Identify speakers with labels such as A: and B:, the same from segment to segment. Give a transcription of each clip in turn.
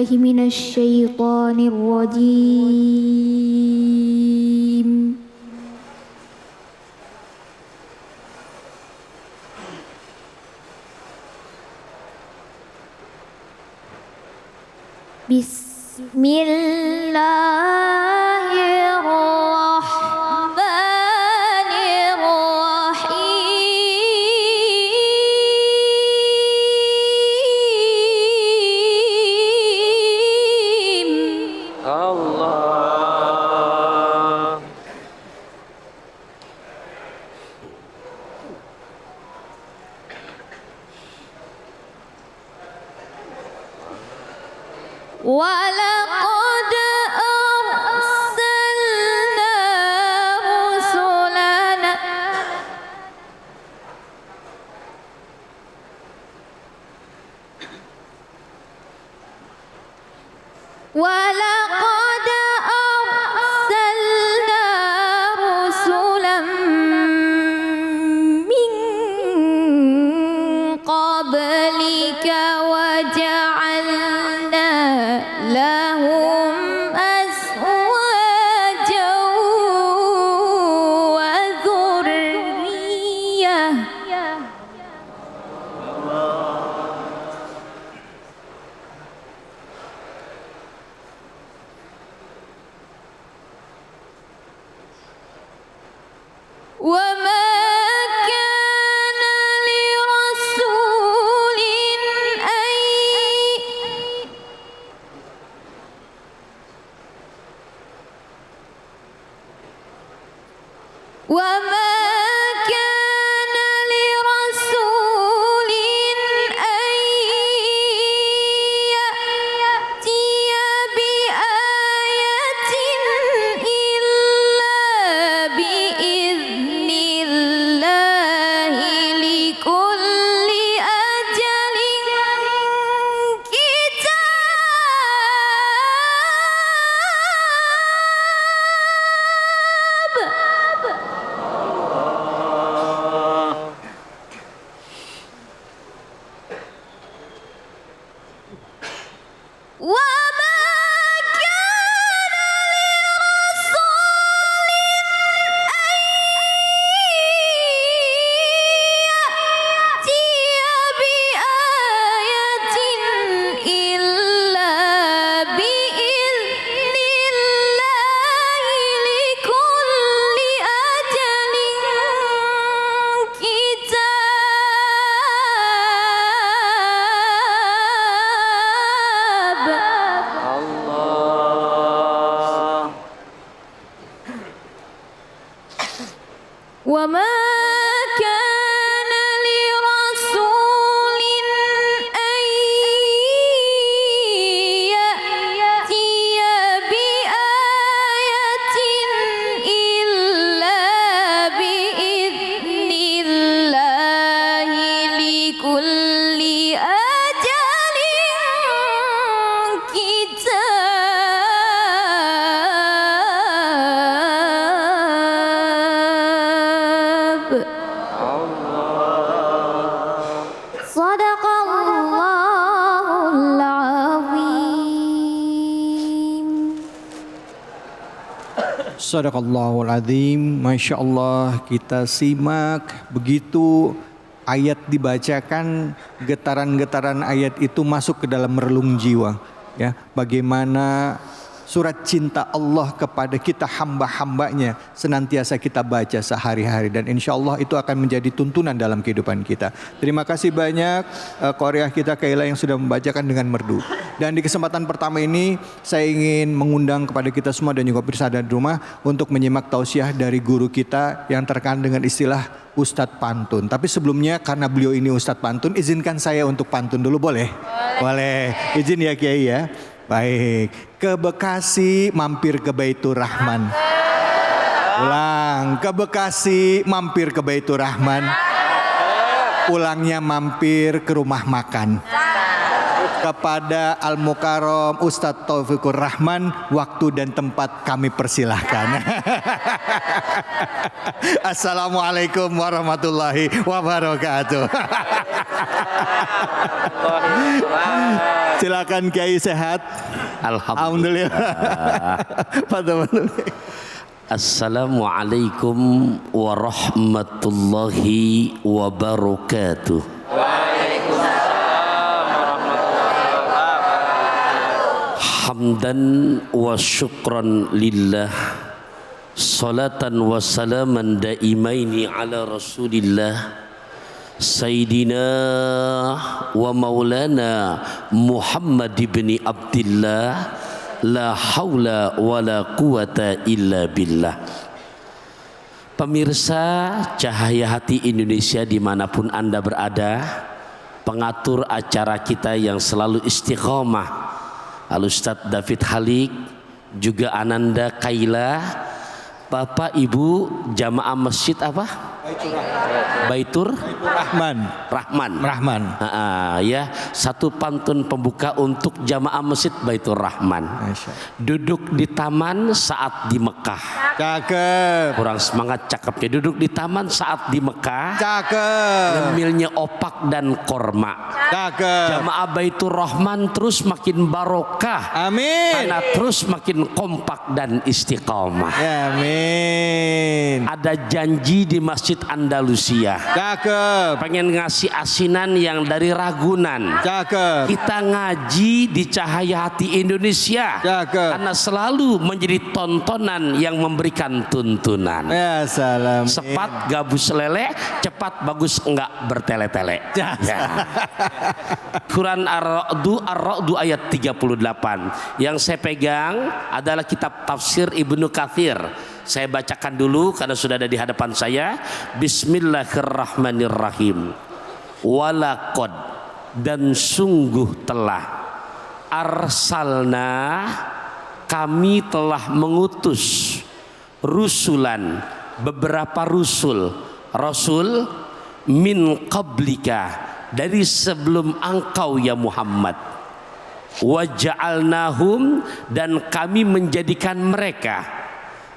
A: بالله من الشيطان الرجيم بسم الله الرحمن الرحيم
B: Allah.
A: ولقد أرسلنا رسلنا ولقد أرسلنا رسلا من قبلك وجعلنا لهم أزواجا وذرية وما كان لرسول أن وما كان لرسول أن يأتي بآية إلا بإذن الله لكل أجل كتاب وما كان لرسول أن يأتي بآية إلا بإذن الله لكل أجل كتاب
B: Allah.
A: وما كان لرسول أن يأتي بآية إلا بإذن الله لكل أجل كتاب صدق الله العظيم
C: Sadaqallahul Azim. Masya Allah, kita simak begitu ayat dibacakan, getaran-getaran ayat itu masuk ke dalam relung jiwa. Ya, bagaimana surat cinta Allah kepada kita hamba-hambanya senantiasa kita baca sehari-hari, dan insya Allah itu akan menjadi tuntunan dalam kehidupan kita. Terima kasih banyak Qoriah kita Kaila yang sudah membacakan dengan merdu. Dan di kesempatan pertama ini saya ingin mengundang kepada kita semua dan juga pemirsa di rumah untuk menyimak tausiah dari guru kita yang terkait dengan istilah Ustadz Pantun. Tapi sebelumnya, karena beliau ini Ustadz Pantun, izinkan saya untuk pantun dulu, boleh? Boleh. Izin ya Kiai ya. Baik, ke Bekasi mampir ke Baitur Rahman. Ulang, ke Bekasi mampir ke Baitur Rahman. Pulangnya mampir ke rumah makan. Kepada Al-Mukarram Ustadz Taufikur Rahman, waktu dan tempat kami persilahkan. Assalamualaikum warahmatullahi wabarakatuh. Silakan Kiai sehat.
D: Alhamdulillah.
C: Alhamdulillah.
D: Assalamualaikum warahmatullahi wabarakatuh. Hamdan wa syukran lillah, salatan wa salaman daimaini ala rasulillah, Sayyidina wa maulana Muhammad ibn Abdillah, la haula wa la quwata illa billah. Pemirsa Cahaya Hati Indonesia dimanapun Anda berada, pengatur acara kita yang selalu istiqomah, Al-Ustadz David Halik, juga Ananda Kaila, Bapak Ibu jamaah masjid apa? Baitur Rahman. Ya, satu pantun pembuka untuk jamaah masjid Baitur Rahman. Duduk di taman saat di Mekah.
C: Cakep.
D: Kurang semangat cakepnya. Duduk di taman saat di Mekah.
C: Cakep.
D: Ngemilnya opak dan korma.
C: Cakep.
D: Jamaah Baitur Rahman terus makin barokah.
C: Amin.
D: Karena terus makin kompak dan istiqomah.
C: Amin.
D: Ada janji di Masjid Andalusia.
C: Cakep.
D: Pengen ngasih asinan yang dari Ragunan.
C: Cakep.
D: Kita ngaji di Cahaya Hati Indonesia.
C: Cakep.
D: Karena selalu menjadi tontonan yang memberikan tuntunan.
C: Ya salam.
D: Sepat gabus lele, cepat bagus enggak bertele-tele. Ya. Quran Ar-Ra'du ayat 38. Yang saya pegang adalah kitab tafsir Ibnu Katsir. Saya bacakan dulu karena sudah ada di hadapan saya. Bismillahirrahmanirrahim. Walaqad, dan sungguh telah, arsalna, kami telah mengutus, rusulan, beberapa rasul min qablika, dari sebelum engkau ya Muhammad. Waja'alnahum, dan kami menjadikan mereka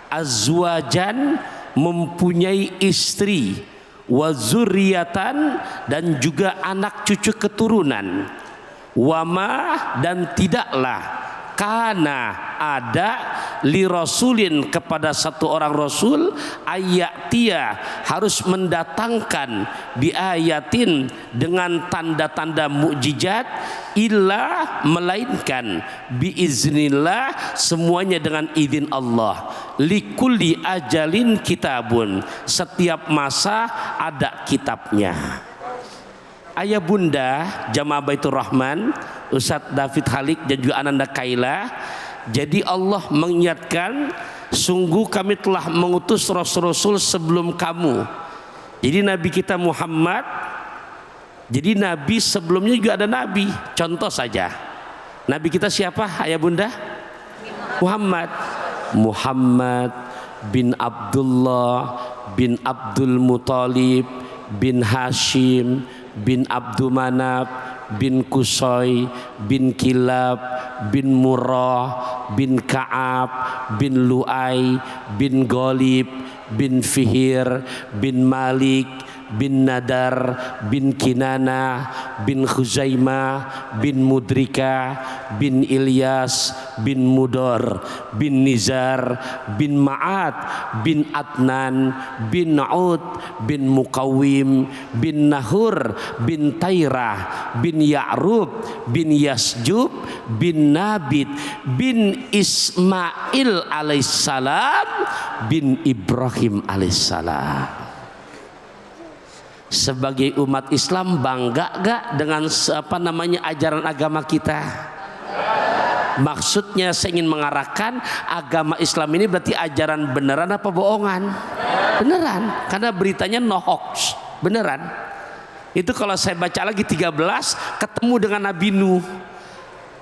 D: azwajan, mempunyai istri, wazuriyatan, dan juga anak cucu keturunan, wama, dan tidaklah kana ada li rasulin, kepada satu orang rasul, ayatia, harus mendatangkan bi ayatin, dengan tanda-tanda mukjizat, illa, melainkan biiznillah, semuanya dengan izin Allah, likulli ajalin kitabun, setiap masa ada kitabnya. Ayah bunda jamaah Baitur Rahman, Ustadz David Halik dan juga Ananda Kaila, jadi Allah mengingatkan, sungguh kami telah mengutus rasul-rasul sebelum kamu. Jadi Nabi kita Muhammad, jadi Nabi sebelumnya juga ada Nabi. Contoh saja, Nabi kita siapa ayah bunda? Muhammad bin Abdullah bin Abdul Muthalib bin Hashim bin Abdul Manaf bin Qusay bin Kilab bin Murrah bin Ka'ab bin Lu'ay bin Ghalib bin Fihir bin Malik bin Nadar bin Kinana bin Khuzaimah bin Mudrika bin Ilyas bin Mudor bin Nizar bin Ma'ad bin Adnan bin Na'ud bin Muqawim bin Nahur bin Tairah bin Ya'rub bin Yasjub bin Nabit bin Ismail alaihissalam bin Ibrahim alaihissalam. Sebagai umat Islam bangga gak dengan ajaran agama kita? Maksudnya saya ingin mengarahkan, agama Islam ini berarti ajaran beneran apa bohongan? Beneran, karena beritanya no hoax, beneran. Itu kalau saya baca lagi 13, ketemu dengan Nabi Nuh,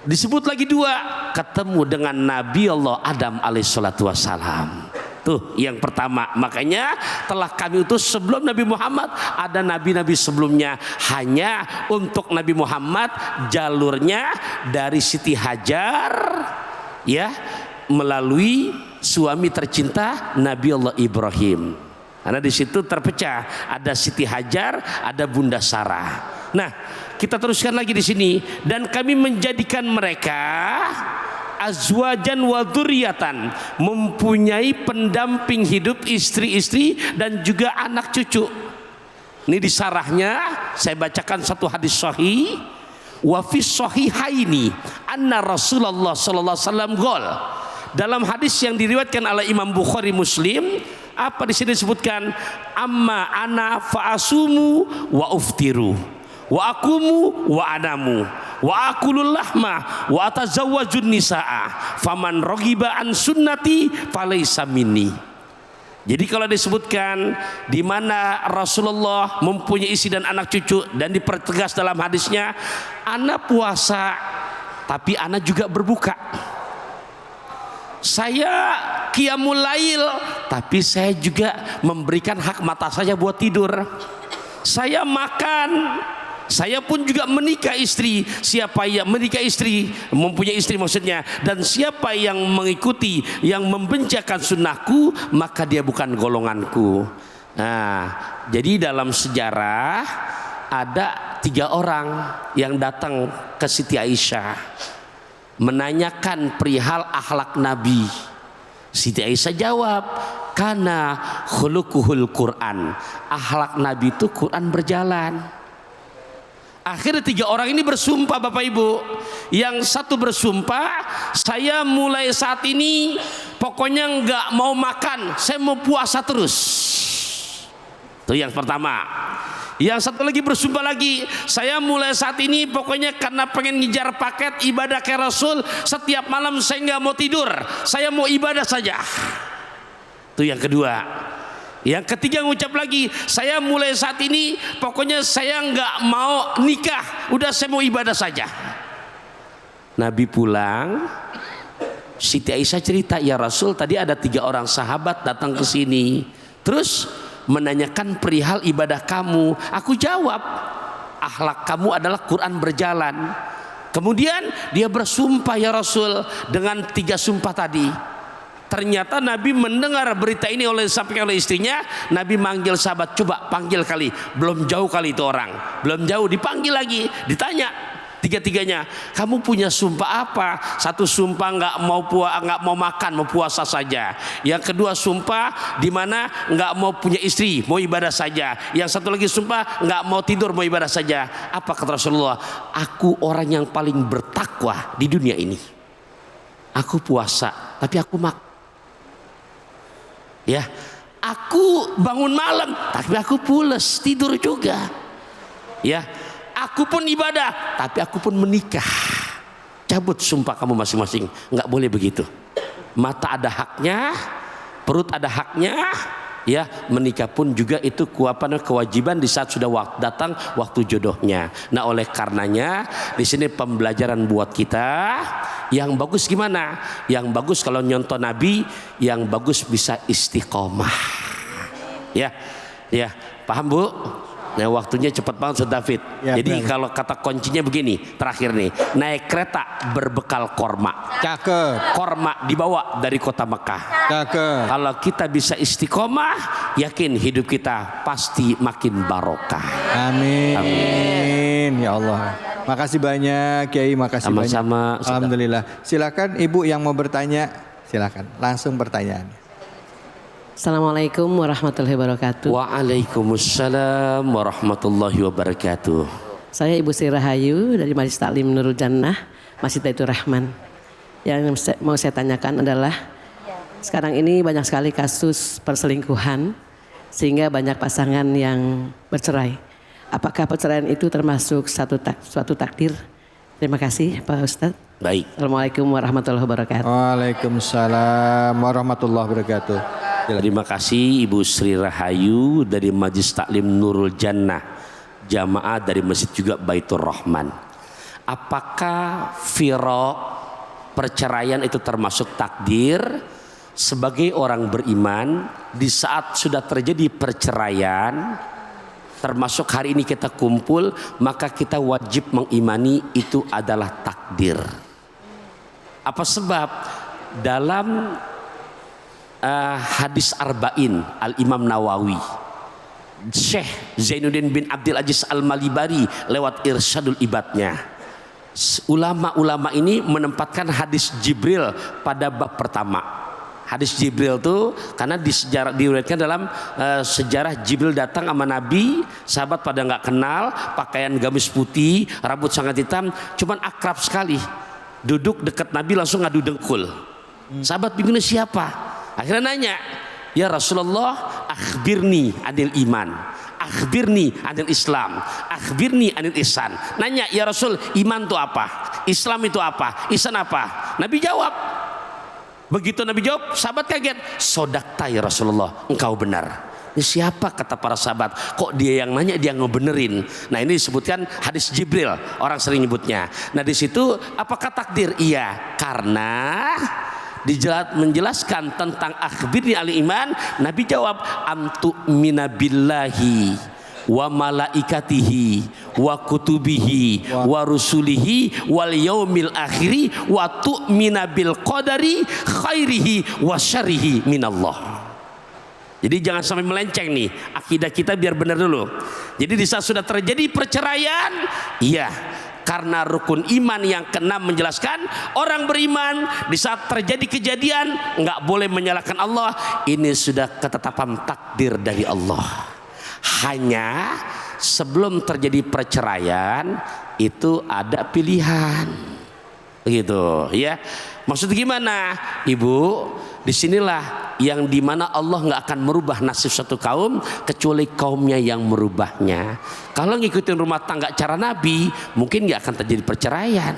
D: disebut lagi 2, ketemu dengan Nabi Allah Adam alaihissalatu wassalam. Tuh yang pertama. Makanya telah kami utus sebelum Nabi Muhammad ada nabi-nabi sebelumnya. Hanya untuk Nabi Muhammad jalurnya dari Siti Hajar, ya, melalui suami tercinta Nabi Allah Ibrahim. Karena di situ terpecah, ada Siti Hajar, ada Bunda Sarah. Nah, kita teruskan lagi di sini, dan kami menjadikan mereka azwajan wa dzurriatan, mempunyai pendamping hidup istri-istri dan juga anak cucu. Ini di sarahnya saya bacakan satu hadis sahih. Wa fi sahihaini anna Rasulullah sallallahu alaihi wasallam qol. Dalam hadis yang diriwayatkan oleh Imam Bukhari Muslim, apa di sini disebutkan, amma ana fa asumu wa uftiru wa akumu wa anamu wa akulul lahma wa atazawwajun nisaa faman raghiba an sunnati falaysa minni. Jadi kalau disebutkan di mana Rasulullah mempunyai istri dan anak cucu, dan dipertegas dalam hadisnya, ana puasa tapi ana juga berbuka. Saya qiyamul lail tapi saya juga memberikan hak mata saya buat tidur. Saya makan, saya pun juga menikah istri. Siapa yang menikah istri, mempunyai istri maksudnya, dan siapa yang mengikuti, yang membencikan sunnahku, maka dia bukan golonganku. Nah, jadi dalam sejarah ada 3 orang yang datang ke Siti Aisyah menanyakan perihal akhlak Nabi. Siti Aisyah jawab, karena khuluquhul Quran, akhlak Nabi itu Quran berjalan. Akhirnya 3 orang ini bersumpah, Bapak Ibu. Yang satu bersumpah, saya mulai saat ini pokoknya nggak mau makan, saya mau puasa terus. Itu yang pertama. Yang satu lagi bersumpah lagi, saya mulai saat ini pokoknya karena pengen ngejar paket ibadah ke Rasul, setiap malam saya nggak mau tidur, saya mau ibadah saja. Itu yang kedua. Yang ketiga ngucap lagi, saya mulai saat ini pokoknya saya nggak mau nikah, udah saya mau ibadah saja. Nabi pulang, Siti Aisyah cerita, ya Rasul, tadi ada 3 orang sahabat datang ke sini, terus menanyakan perihal ibadah kamu. Aku jawab, akhlak kamu adalah Quran berjalan. Kemudian dia bersumpah, ya Rasul, dengan 3 sumpah tadi. Ternyata Nabi mendengar berita ini disampaikan oleh istrinya. Nabi manggil sahabat, coba panggil kali, belum jauh kali itu orang, belum jauh, dipanggil lagi, ditanya 3-tiganya, kamu punya sumpah apa? Satu sumpah nggak mau makan, mau puasa saja. Yang kedua sumpah di mana nggak mau punya istri, mau ibadah saja. Yang satu lagi sumpah nggak mau tidur, mau ibadah saja. Apa kata Rasulullah? Aku orang yang paling bertakwa di dunia ini. Aku puasa, tapi aku makan. Ya, aku bangun malam, tapi aku pules tidur juga. Ya, aku pun ibadah, tapi aku pun menikah. Cabut sumpah kamu masing-masing, nggak boleh begitu. Mata ada haknya, perut ada haknya, ya, menikah pun juga itu kewajiban di saat sudah datang waktu jodohnya. Nah, oleh karenanya di sini pembelajaran buat kita. Yang bagus gimana? Yang bagus kalau nyontoh Nabi, yang bagus bisa istiqomah. Ya, ya, paham Bu? Nah, waktunya cepat banget, Ustaz David. Ya, jadi benar. Kalau kata kuncinya begini, terakhir nih, naik kereta berbekal korma.
C: Cakep.
D: Korma dibawa dari kota Mekah.
C: Cakep.
D: Kalau kita bisa istiqomah, yakin hidup kita pasti makin barokah.
C: Amin. Amin. Ya Allah. Makasih banyak Kiai, makasih
D: sama-sama,
C: banyak. Alhamdulillah. Silakan Ibu yang mau bertanya, silakan langsung pertanyaannya.
E: Assalamualaikum warahmatullahi wabarakatuh.
D: Waalaikumsalam warahmatullahi wabarakatuh.
E: Saya Ibu Sri Rahayu dari Majelis Taklim Nurul Jannah, Masjid Baitur Rahman. Yang mau saya tanyakan adalah, sekarang ini banyak sekali kasus perselingkuhan sehingga banyak pasangan yang bercerai. Apakah perceraian itu termasuk suatu takdir? Terima kasih Pak Ustadz.
D: Baik.
E: Assalamualaikum warahmatullahi wabarakatuh.
C: Waalaikumsalam warahmatullahi wabarakatuh.
D: Terima kasih Ibu Sri Rahayu dari Majelis Taklim Nurul Jannah, jamaah dari Masjid juga Baitur Rahman. Apakah firaq, perceraian itu termasuk takdir? Sebagai orang beriman, di saat sudah terjadi perceraian, termasuk hari ini kita kumpul, maka kita wajib mengimani itu adalah takdir. Apa sebab? Dalam hadis Arba'in Al-Imam Nawawi, Syekh Zainuddin bin Abdul Aziz Al-Malibari lewat Irsyadul Ibadnya. Ulama-ulama ini menempatkan hadis Jibril pada bab pertama. Hadis Jibril tuh karena di sejarah diriwayatkan dalam sejarah Jibril datang sama Nabi, sahabat pada nggak kenal, pakaian gamis putih, rambut sangat hitam, cuman akrab sekali. Duduk dekat Nabi langsung ngadu dengkul. Sahabat bingungnya siapa? Akhirnya nanya, ya Rasulullah, akhbirni anil iman, akhbirni anil Islam, akhbirni anil ihsan. Nanya, ya Rasul, iman itu apa? Islam itu apa? Ihsan apa? Nabi jawab. Begitu Nabi jawab, sahabat kaget. Sodakta ya Rasulullah, engkau benar. Ini siapa kata para sahabat? Kok dia yang nanya, dia ngebenerin. Nah ini disebutkan hadis Jibril, orang sering nyebutnya. Nah di situ apakah takdir? Iya, karena menjelaskan tentang akhbirni al iman, Nabi jawab antu'mina billahi wa malaikatihi wa kutubihi wa rusulihi wal yaumil akhiri wa tu'mina bil qadari khairihi wa syarrihi minallah. Jadi jangan sampai melenceng nih, akidah kita biar benar dulu. Jadi di saat sudah terjadi perceraian, iya, karena rukun iman yang keenam menjelaskan orang beriman di saat terjadi kejadian nggak boleh menyalahkan Allah. Ini sudah ketetapan takdir dari Allah. Hanya sebelum terjadi perceraian itu ada pilihan, begitu ya. Maksudnya gimana, Ibu? Disinilah yang dimana Allah nggak akan merubah nasib satu kaum kecuali kaumnya yang merubahnya. Kalau ngikutin rumah tangga cara Nabi, mungkin nggak akan terjadi perceraian.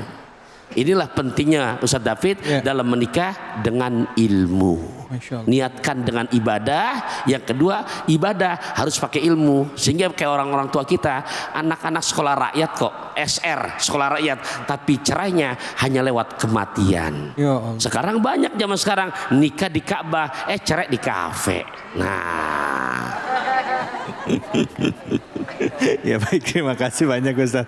D: Inilah pentingnya Ustadz David dalam menikah dengan ilmu. Niatkan dengan ibadah. Yang kedua, ibadah harus pakai ilmu. Sehingga kayak orang-orang tua kita, anak-anak sekolah rakyat kok, SR sekolah rakyat, tapi cerainya hanya lewat kematian. Sekarang banyak zaman sekarang nikah di Ka'bah, cerai di kafe. Nah.
C: Ya baik, terima kasih banyak Ustaz.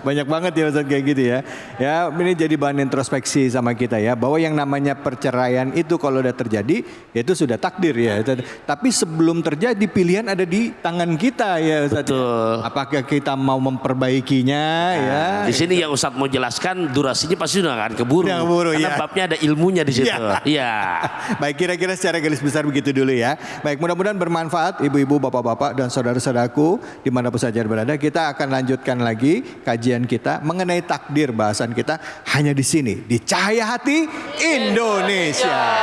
C: Banyak banget ya Ustaz kayak gitu ya. Ya ini jadi bahan introspeksi sama kita ya, bahwa yang namanya perceraian itu kalau udah terjadi itu sudah takdir ya. Tapi sebelum terjadi pilihan ada di tangan kita ya Ustaz.
D: Betul.
C: Apakah kita mau memperbaikinya ya.
D: Di sini yang Ustaz mau jelaskan durasinya pasti sudah akan keburu. Karena babnya ada ilmunya di situ. Iya.
C: Baik, kira-kira secara garis besar begitu dulu ya. Baik, mudah-mudahan bermanfaat ibu-ibu, bapak-bapak dan saudara-saudaraku dimanapun saja berada. Kita akan lanjutkan lagi kajian kita mengenai takdir, bahasan kita hanya di sini di Cahaya Hati Indonesia.